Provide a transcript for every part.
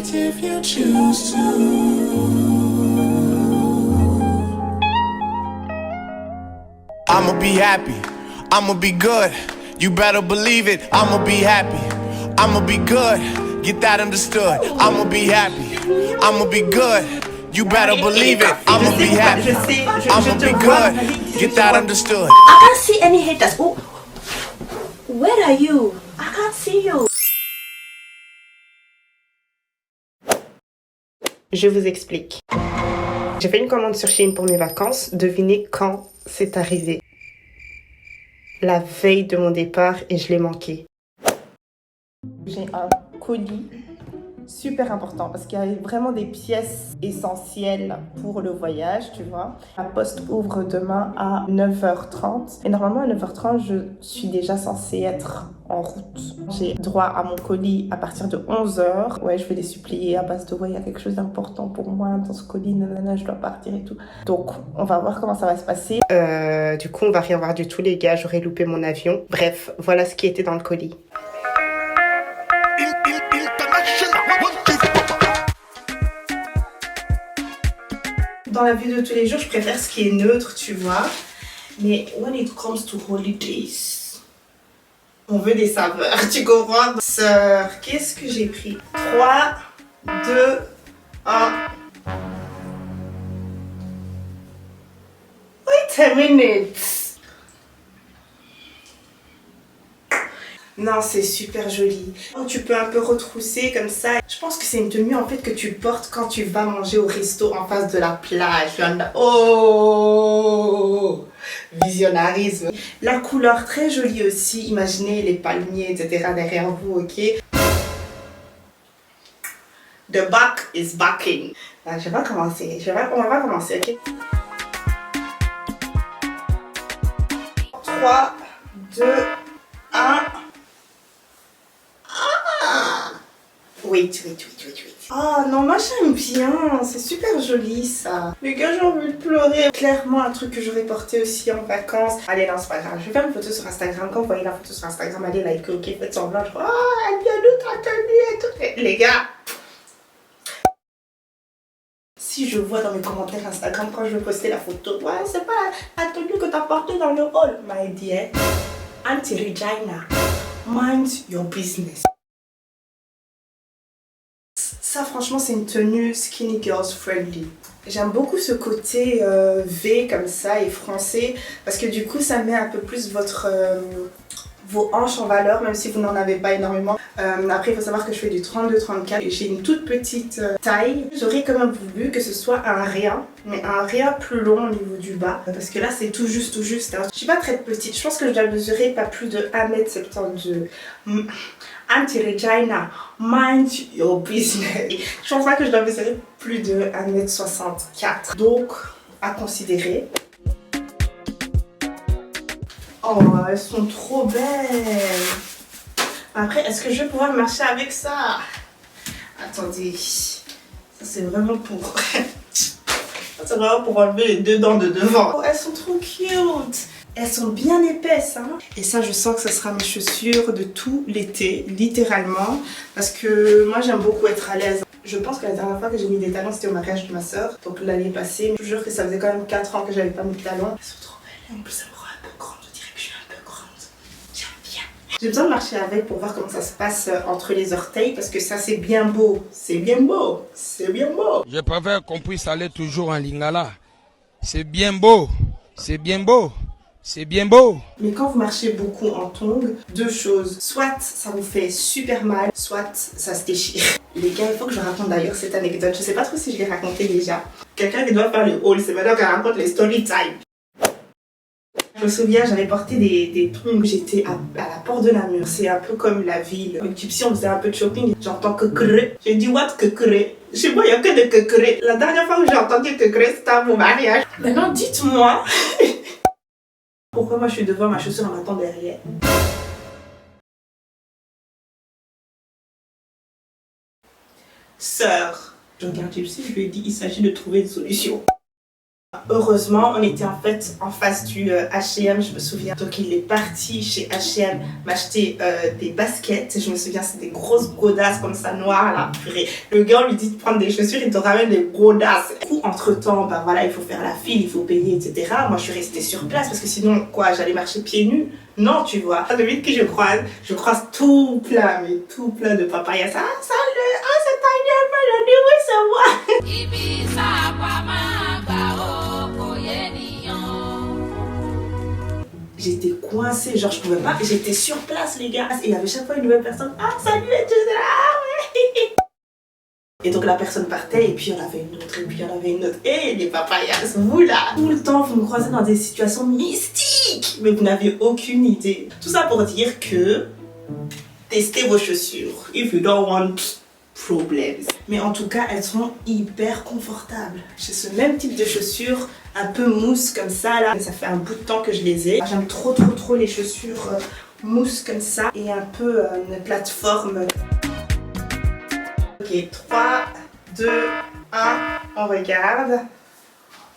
right if you choose to. I'ma be happy, I'ma be good. You better believe it, I'ma be happy, I'ma be good. Get that understood. I'ma be happy, I'ma be good. You better believe it, I'ma be happy, I'ma be good. Get that understood. I can't see any haters. Oh, where are you? I can't see you. Je vous explique. J'ai fait une commande sur Shein pour mes vacances. Devinez quand c'est arrivé. La veille de mon départ et je l'ai manqué. J'ai un colis super important parce qu'il y a vraiment des pièces essentielles pour le voyage, tu vois. La poste ouvre demain à 9h30 et normalement à 9h30, je suis déjà censée être en route. J'ai droit à mon colis à partir de 11h. Ouais, je vais les supplier à base de ouais, il y a quelque chose d'important pour moi dans ce colis, nanana, je dois partir et tout. Donc, on va voir comment ça va se passer. Du coup, on va rien voir du tout, les gars. J'aurais loupé mon avion. Bref, voilà ce qui était dans le colis. Dans la vie de tous les jours, je préfère ce qui est neutre, tu vois. Mais when it comes to holidays, on veut des saveurs, tu comprends? Sœur, qu'est-ce que j'ai pris? 3, 2, 1. Wait a minute. Non, c'est super joli. Oh, tu peux un peu retrousser comme ça. Je pense que c'est une tenue en fait que tu portes quand tu vas manger au resto en face de la plage. Oh, visionnarisme. La couleur très jolie aussi. Imaginez les palmiers, etc. derrière vous, ok? The back is backing. Ah, je vais pas commencer. On va pas commencer, ok? 3, 2, 1. Wait. Oh non, moi j'aime bien, c'est super joli ça. Les gars, j'ai envie de pleurer. Clairement un truc que j'aurais porté aussi en vacances. Allez, non, c'est pas grave. Je vais faire une photo sur Instagram. Quand vous voyez la photo sur Instagram, allez liker, ok, faites semblant. Je vois, oh, elle vient de ta tenue et tout. Les gars, si je vois dans mes commentaires Instagram quand je vais poster la photo, ouais, c'est pas la tenue que t'as portée dans le hall. My dear, Auntie Regina, mind your business. Ça, franchement, c'est une tenue skinny girls friendly. J'aime beaucoup ce côté V comme ça et français parce que du coup, ça met un peu plus vos hanches en valeur, même si vous n'en avez pas énormément. Après, il faut savoir que je fais du 32-34 et j'ai une toute petite taille. J'aurais quand même voulu que ce soit un rien, mais un rien plus long au niveau du bas. Parce que là, c'est tout juste. Hein. Je suis pas très petite. Je pense que je dois mesurer pas plus de 1m72. Auntie Regina, mind your business. Je pense pas que je dois mesurer plus de 1m64. Donc, à considérer. Oh, elles sont trop belles. Après, est-ce que je vais pouvoir marcher avec ça? Attendez. Ça, c'est vraiment pour... c'est vraiment pour enlever les deux dents de devant. Oh, elles sont trop cute. Elles sont bien épaisses, hein. Et ça, je sens que ce sera mes chaussures de tout l'été, littéralement. Parce que moi, j'aime beaucoup être à l'aise. Je pense que la dernière fois que j'ai mis des talons, c'était au mariage de ma soeur. Donc l'année passée. Je vous jure que ça faisait quand même 4 ans que j'avais pas mis de talons. Elles sont trop belles. En plus, elles me rendent un peu grande. Je dirais que je suis un peu grande. J'aime bien. J'ai besoin de marcher avec pour voir comment ça se passe entre les orteils. Parce que ça, c'est bien beau. C'est bien beau. C'est bien beau. Je préfère qu'on puisse aller toujours en lingala. C'est bien beau. C'est bien beau. C'est bien beau. Mais quand vous marchez beaucoup en tongs, deux choses. Soit ça vous fait super mal, soit ça se déchire. Les gars, il faut que je raconte d'ailleurs cette anecdote. Je sais pas trop si je l'ai racontée déjà. Quelqu'un qui doit faire le haul, c'est maintenant qu'elle raconte les story time. Je me souviens, j'avais porté des tongs, j'étais à la porte de Namur. C'est un peu comme la ville. Au Gypsy, on faisait un peu de shopping. J'entends que creux. J'ai dit, what que creux? Chez moi, il n'y a que de que creux. La dernière fois que j'ai entendu que creux, c'était à mon mariage. Maintenant, dites-moi. Pourquoi moi je suis devant, ma chaussure elle m'attend derrière? Sœur, je regarde Gypsy, je lui ai dit il s'agit de trouver une solution. Heureusement, on était en fait en face du H&M, je me souviens. Donc il est parti chez H&M m'acheter des baskets. Je me souviens, c'est des grosses godasses comme ça, noires là. Purée. Le gars, on lui dit de prendre des chaussures, il te ramène des godasses. Du coup, entre-temps, ben voilà, il faut faire la file, il faut payer, etc. Moi, je suis restée sur place parce que sinon, quoi, j'allais marcher pieds nus? Non, tu vois. Depuis que je croise tout plein, mais tout plein de papayas. Ah, salut, ah, c'est Tanya Melody, oui, c'est moi. J'étais coincée, genre je pouvais pas, j'étais sur place les gars, et il y avait chaque fois une nouvelle personne, ah salut et tout ça, ah ouais. Et donc la personne partait, et puis il y en avait une autre, et puis il y en avait une autre, et les papayas, vous là, tout le temps vous me croisez dans des situations mystiques, mais vous n'avez aucune idée. Tout ça pour dire que, testez vos chaussures, if you don't want problems. Mais en tout cas, elles sont hyper confortables. J'ai ce même type de chaussures, un peu mousse comme ça là. Ça fait un bout de temps que je les ai. J'aime trop les chaussures mousse comme ça et un peu une plateforme. Ok, 3, 2, 1, on regarde.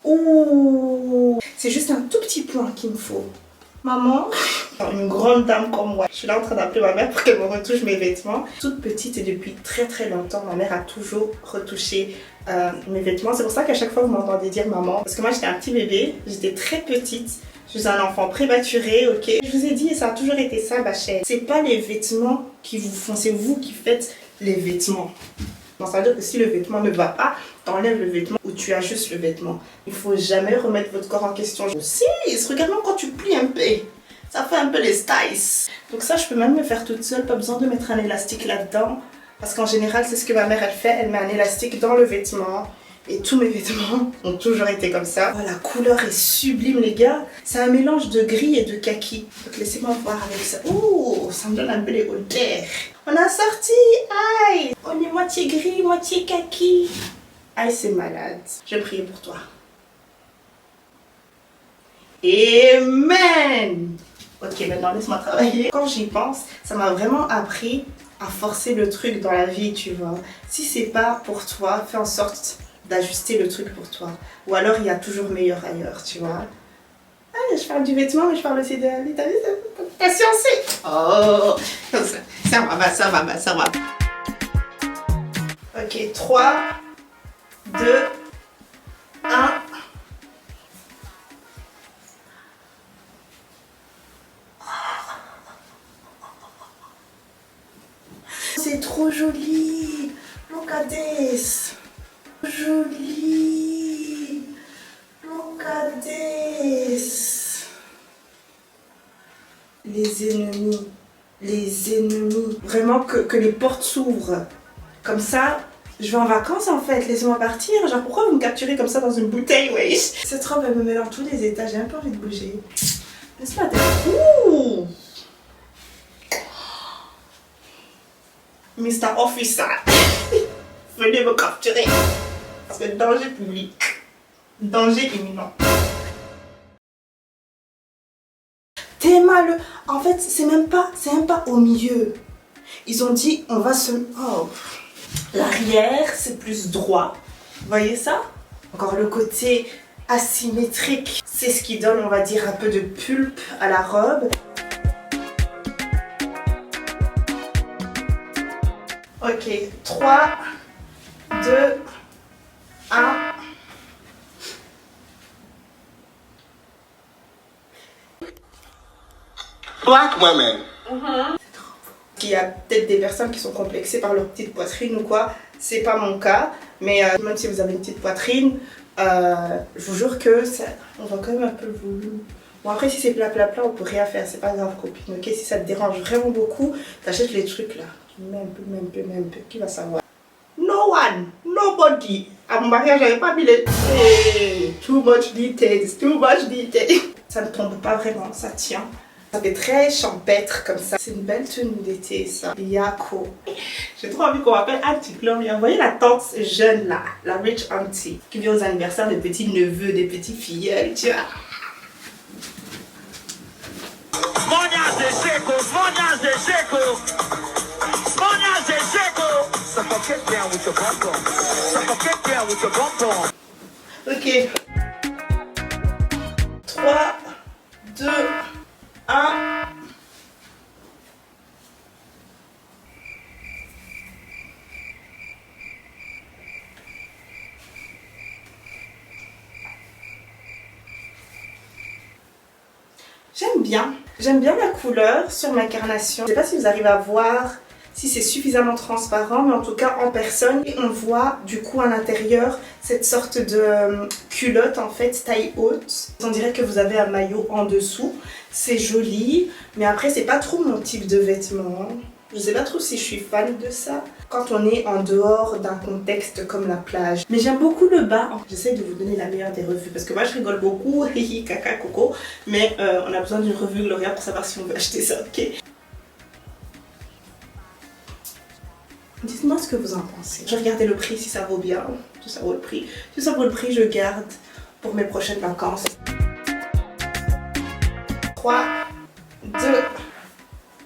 Ouh, c'est juste un tout petit point qu'il me faut. Maman, une grande dame comme moi. Je suis là en train d'appeler ma mère pour qu'elle me retouche mes vêtements. Toute petite et depuis très longtemps, ma mère a toujours retouché mes vêtements. C'est pour ça qu'à chaque fois vous m'entendez dire maman. Parce que moi j'étais un petit bébé, j'étais très petite. Je suis un enfant prématuré, ok. Je vous ai dit, et ça a toujours été ça, ma chère. C'est pas les vêtements qui vous font, c'est vous qui faites les vêtements. Donc ça veut dire que si le vêtement ne va pas, t'enlèves le vêtement ou tu ajustes le vêtement. Il faut jamais remettre votre corps en question. Si, regarde-moi quand tu plies un peu. Ça fait un peu les styles. Donc ça, je peux même le faire toute seule. Pas besoin de mettre un élastique là-dedans. Parce qu'en général, c'est ce que ma mère, elle fait. Elle met un élastique dans le vêtement. Et tous mes vêtements ont toujours été comme ça. Oh, la couleur est sublime, les gars. C'est un mélange de gris et de kaki. Donc laissez-moi voir avec ça. Ouh, ça me donne un peu les odeurs. On a sorti. Aïe. On est moitié gris, moitié kaki. Aïe, c'est malade. Je vais prier pour toi. Amen. Ok, maintenant laisse-moi travailler. Quand j'y pense, ça m'a vraiment appris à forcer le truc dans la vie, tu vois. Si c'est pas pour toi, fais en sorte d'ajuster le truc pour toi. Ou alors il y a toujours meilleur ailleurs, tu vois. Ah, je parle du vêtement, mais je parle aussi de t'as vu, t'as sciencé. Oh, ça va. Ok, 3, 2, 1. C'est trop joli. Look at this. Joli. Look at this. Les ennemis. Vraiment que les portes s'ouvrent. Comme ça, je vais en vacances en fait. Laissez-moi partir. Genre, pourquoi vous me capturez comme ça dans une bouteille, wesh? Cette robe, elle me met dans tous les états. J'ai un peu envie de bouger. Laisse-moi tête. Ouh! Mr. Officer, venez me capturer. Parce que danger public, danger imminent. T'es mal. En fait, c'est même pas au milieu. Ils ont dit, on va se... Oh. L'arrière, c'est plus droit. Vous voyez ça? Encore le côté asymétrique. C'est ce qui donne, on va dire, un peu de pulpe à la robe. Ok, 3, 2, 1. Black women. Il y a peut-être des personnes qui sont complexées par leur petite poitrine ou quoi. C'est pas mon cas, mais même si vous avez une petite poitrine, je vous jure que ça, on va quand même un peu le volume. Bon après si c'est plat, on peut rien faire, c'est pas grave copine, ok? Si ça te dérange vraiment beaucoup, t'achètes les trucs là. Un peu, qui va savoir? No one, nobody. À mon mariage, j'avais pas mis les... Hey, too much details. Ça ne tombe pas vraiment, ça tient. Ça fait très champêtre comme ça. C'est une belle tenue d'été ça. Yako. J'ai trop envie qu'on m'appelle Auntie Gloria. Vous voyez la tante jeune là, la rich auntie, qui vient aux anniversaires des petits neveux, des petits filleuls, tu vois. Ok. 3, 2, 1. J'aime bien la couleur sur ma carnation. Je ne sais pas si vous arrivez à voir si c'est suffisamment transparent, mais en tout cas en personne, on voit du coup à l'intérieur cette sorte de culotte en fait taille haute. On dirait que vous avez un maillot en dessous. C'est joli, mais après c'est pas trop mon type de vêtement. Je sais pas trop si je suis fan de ça quand on est en dehors d'un contexte comme la plage. Mais j'aime beaucoup le bas. J'essaie de vous donner la meilleure des revues parce que moi je rigole beaucoup, hihi, caca, coco. Mais on a besoin d'une revue Gloria pour savoir si on veut acheter ça, ok? Dites-moi ce que vous en pensez. Je vais regarder le prix si ça vaut bien. Si ça vaut le prix. Si ça vaut le prix, je garde pour mes prochaines vacances. 3, 2,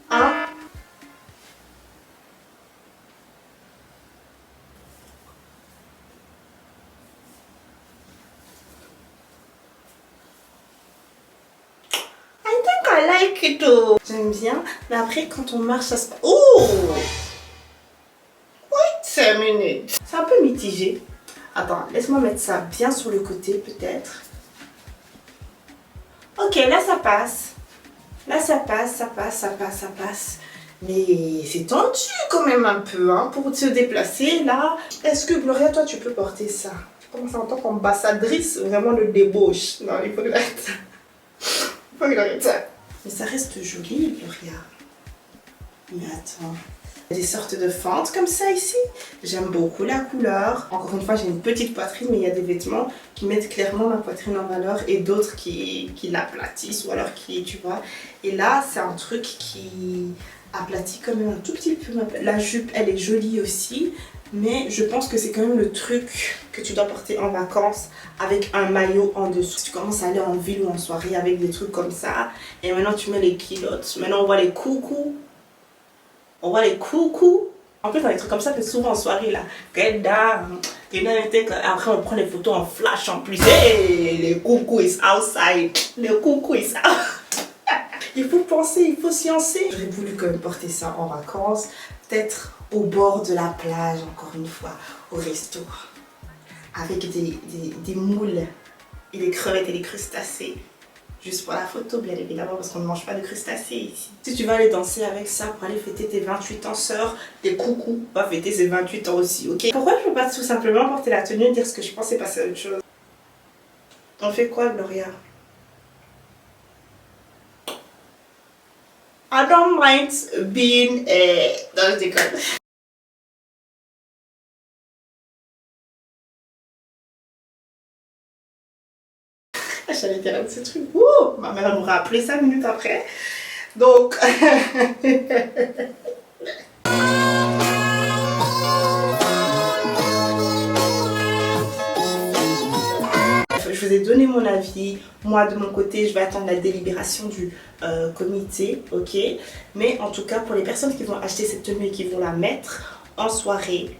1. I like it too. J'aime bien, mais après quand on marche ça se... Oh! Wait a minute. C'est un peu mitigé. Attends, laisse-moi mettre ça bien sur le côté peut-être. Ok, là ça passe. Là ça passe, ça passe, ça passe, ça passe. Mais c'est tendu quand même un peu hein, pour se déplacer là. Est-ce que Gloria, toi tu peux porter ça? Tu commences en tant qu'ambassadrice vraiment de débauche. Non, il faut que j'arrête ça. Il faut que j'arrête ça. Mais ça reste joli, Gloria. Mais attends. Il y a des sortes de fentes comme ça ici. J'aime beaucoup la couleur. Encore une fois, j'ai une petite poitrine, mais il y a des vêtements qui mettent clairement ma poitrine en valeur et d'autres qui l'aplatissent ou alors qui, tu vois. Et là, c'est un truc qui aplatit quand même un tout petit peu. La jupe, elle est jolie aussi. Mais je pense que c'est quand même le truc que tu dois porter en vacances avec un maillot en dessous. Si tu commences à aller en ville ou en soirée avec des trucs comme ça, et maintenant tu mets les culottes, maintenant on voit les coucous. On voit les coucous. En plus, dans les trucs comme ça, c'est souvent en soirée là. Get down. Après, on prend les photos en flash en plus. Hey, les coucous is outside. Les coucous is out. Il faut penser, il faut sciencer. J'aurais voulu quand même porter ça en vacances. Peut-être au bord de la plage, encore une fois, au resto, avec des moules et des crevettes et des crustacés. Juste pour la photo, bien évidemment, parce qu'on ne mange pas de crustacés ici. Si tu vas aller danser avec ça pour aller fêter tes 28 ans, sœur, des coucous, va fêter ses 28 ans aussi, ok? Pourquoi je ne peux pas tout simplement porter la tenue et dire ce que je pensais passer à autre chose? On fait quoi, Gloria? I don't mind being dans le décor. J'allais dire un de ces trucs. Ouh, ma mère m'aura appelé 5 minutes après. Donc. Je vous ai donné mon avis. Moi, de mon côté, je vais attendre la délibération du comité, ok? Mais en tout cas, pour les personnes qui vont acheter cette tenue et qui vont la mettre en soirée,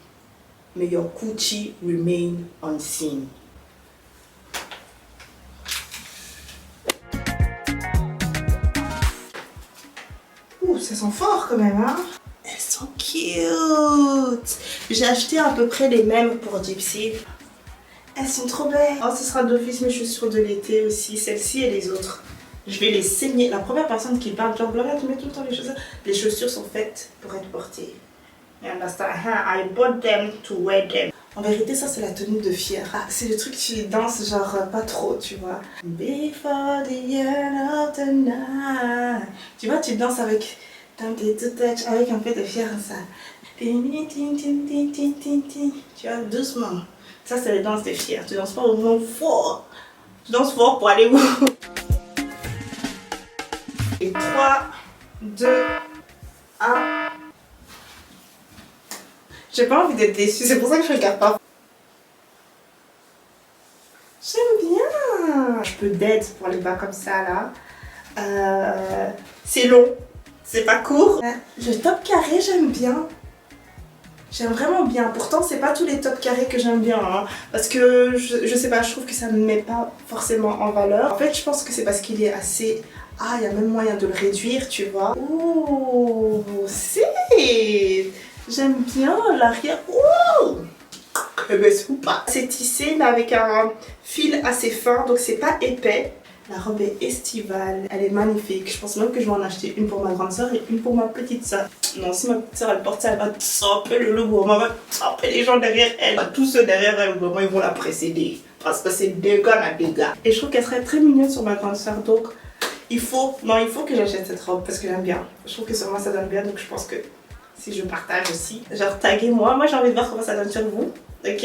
may your coochie remain unseen. Ouh, ça sent fort quand même, hein? Elles sont cute! J'ai acheté à peu près les mêmes pour Gypsy. Elles sont trop belles. Oh, ce sera d'office mes chaussures de l'été aussi, celles-ci et les autres. Je vais les saigner. La première personne qui parle, genre Gloria, tu mets tout le temps les chaussures. Les chaussures sont faites pour être portées. You understand? I bought them to wear them. En vérité, ça c'est la tenue de fiera. C'est le truc que tu danses genre pas trop, tu vois. Before the end of the night. Tu vois, tu danses avec avec un peu de fiera, ça. Tu vois, doucement. Ça, c'est la danse des fiers. Tu danses pas au moins fort. Tu danses fort pour aller où? Et 3, 2, 1. J'ai pas envie d'être déçue. C'est pour ça que je regarde pas. J'aime bien. Je peux d'aide pour les bas comme ça, là. C'est long. C'est pas court. Le top carré, j'aime bien. J'aime vraiment bien. Pourtant, c'est pas tous les tops carrés que j'aime bien. Hein, parce que je sais pas, je trouve que ça ne me met pas forcément en valeur. En fait, je pense que c'est parce qu'il est assez... Ah, il y a même moyen de le réduire, tu vois. Ouh, c'est... J'aime bien l'arrière. Ouh, eh ben, c'est pas. C'est tissé, mais avec un fil assez fin, donc c'est pas épais. La robe est estivale, elle est magnifique. Je pense même que je vais en acheter une pour ma grande soeur et une pour ma petite soeur. Non, si ma petite soeur elle porte ça, elle va tremper le logo. Elle va tremper les gens derrière elle. Tous ceux derrière elle, vraiment, ils vont la précéder. Parce que c'est deux gars à deux gars. Et je trouve qu'elle serait très mignonne sur ma grande soeur. Donc, il faut que j'achète cette robe parce que j'aime bien. Je trouve que sur moi ça donne bien. Donc, je pense que si je partage aussi, genre taguez-moi. Moi, j'ai envie de voir comment ça donne sur vous. Ok?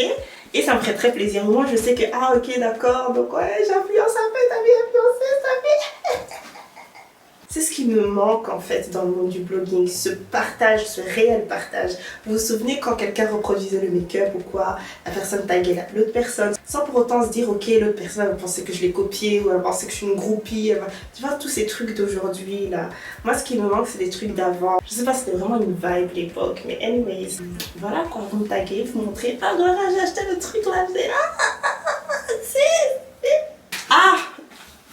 Et ça me ferait très plaisir. Moi, je sais que, ah, ok, d'accord, donc ouais, j'influence un peu, t'as bien influencé, ça fait. C'est ce qui me manque en fait dans le monde du blogging, ce partage, ce réel partage. Vous vous souvenez quand quelqu'un reproduisait le make-up ou quoi, la personne taguait l'autre personne, sans pour autant se dire, ok, l'autre personne elle pensait que je l'ai copié ou elle pensait que je suis une groupie. Tu vois, tous ces trucs d'aujourd'hui là. Moi, ce qui me manque, c'est des trucs d'avant. Je sais pas, c'était vraiment une vibe l'époque, mais anyways. Voilà, quand vous me taguez, vous montrez, ah, voilà, j'ai acheté le truc là,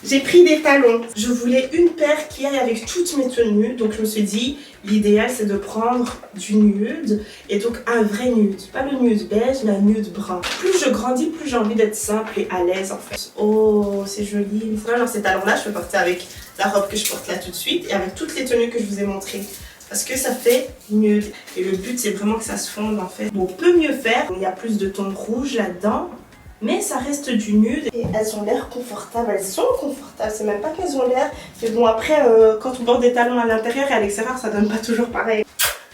j'ai pris des talons. Je voulais une paire qui aille avec toutes mes tenues. Donc je me suis dit, l'idéal c'est de prendre du nude. Et donc un vrai nude. Pas le nude beige, mais un nude brun. Plus je grandis, plus j'ai envie d'être simple et à l'aise en fait. Oh, c'est joli. Genre ces talons-là, je peux porter avec la robe que je porte là tout de suite. Et avec toutes les tenues que je vous ai montrées. Parce que ça fait nude. Et le but c'est vraiment que ça se fonde en fait. On peut mieux faire. Il y a plus de tons rouges là-dedans. Mais ça reste du nude et elles ont l'air confortables, elles sont confortables, c'est même pas qu'elles ont l'air. Mais bon après, quand on porte des talons à l'intérieur et à l'extérieur, ça donne pas toujours pareil.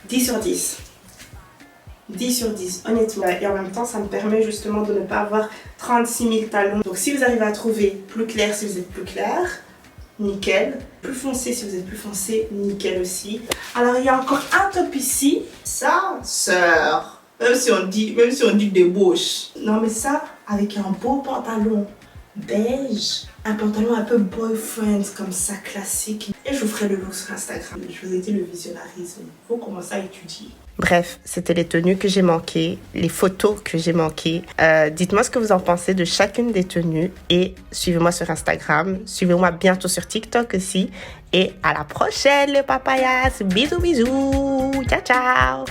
10 sur 10. 10 sur 10, honnêtement. Et en même temps, ça me permet justement de ne pas avoir 36 000 talons. Donc si vous arrivez à trouver plus clair si vous êtes plus clair, nickel. Plus foncé si vous êtes plus foncé, nickel aussi. Alors il y a encore un top ici. Ça, sœur. Même si on dit débauche. Non mais ça, avec un beau pantalon beige, un pantalon un peu boyfriend comme ça, classique. Et je vous ferai le look sur Instagram. Je vous ai dit le visionnarisme. Il faut commencer à étudier. Bref, c'était les tenues que j'ai manquées, les photos que j'ai manquées. Dites-moi ce que vous en pensez de chacune des tenues. Et suivez-moi sur Instagram. Suivez-moi bientôt sur TikTok aussi. Et à la prochaine les papayas. Bisous bisous. Ciao ciao.